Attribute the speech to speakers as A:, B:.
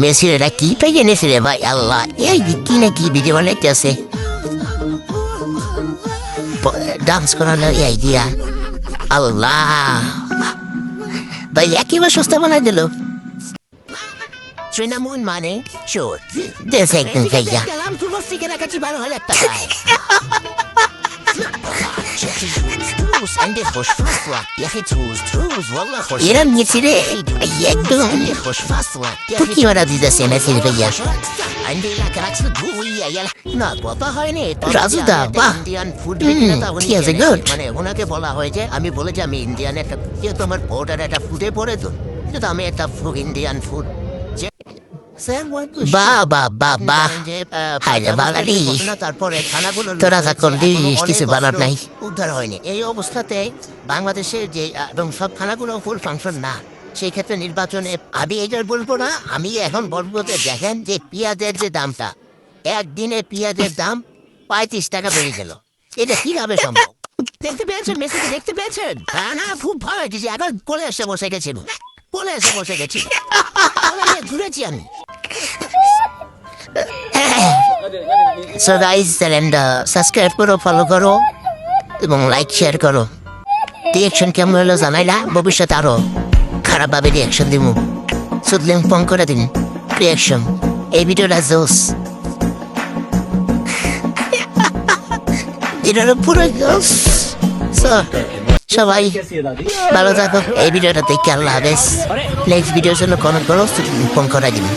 A: মেসির এটা কি পেয়ে এনেছে রে ভাই আল্লাহ এই কি না কি ভিডিও বানাইতেছে ডান্স করানো এই আইডিয়া আল্লাহ ভাই একইবার সস্তা বানাই দিল Trinamon money? Sure. This ain't gonna get ya. I'm too much to get a catchy bottle of that. And the push fast one. Yeah, it's who's wallah. Iram yetire. Yekdum. Push fast one. Tuki wara diza sene silveya. And the la cracks the buoya yala. Na pata hoy ne. Razuda ba. Indian food বিক্রেতা উনি মানে ওনাকে বলা হয় যে আমি বলে যে আমি ইন্ডিয়ান একটা তোমার অর্ডার একটা ফুডে পড়ে তো কিন্তু আমি একটা ইন্ডিয়ান ফুড উদ্ধার হয়নি এই অবস্থাতে বাংলাদেশে যে এবং সব খানাগুলো ফুল ফাংশন না সেই ক্ষেত্রে নির্বাচনে আমি এটা বলবো না আমি এখন বলবো দেখেন যে পেঁয়াজের যে দামটা একদিনে পেঁয়াজের দাম 35 টাকা বেড়ে গেল এটা কিভাবে সম্ভব দেখতে পেয়েছেন মেসেজে দেখতে পেয়েছেন না খুব ভয় হয়েছে এখন কোলে এসে বসে গেছিল কোলে এসে বসে গেছি ঘুরেছি আমি So guys, সাবস্ক্রাইব করো ফলো করো এবং লাইক শেয়ার করো রিয়াকশন কেমন হলো জানাইলা ভবিষ্যতে আরো খারাপভাবে রিয়াকশন দিব সুদলিং ফোন করে দিন রিয়াকশন এই ভিডিওটা জোস এটা পুরো জোস সবাই ভালো থাকো এই ভিডিওটা দেখে আল্লাহ হাফেজ নেক্সট ভিডিওর জন্য কমেন্ট করো সুদলিং ফোন করে দিন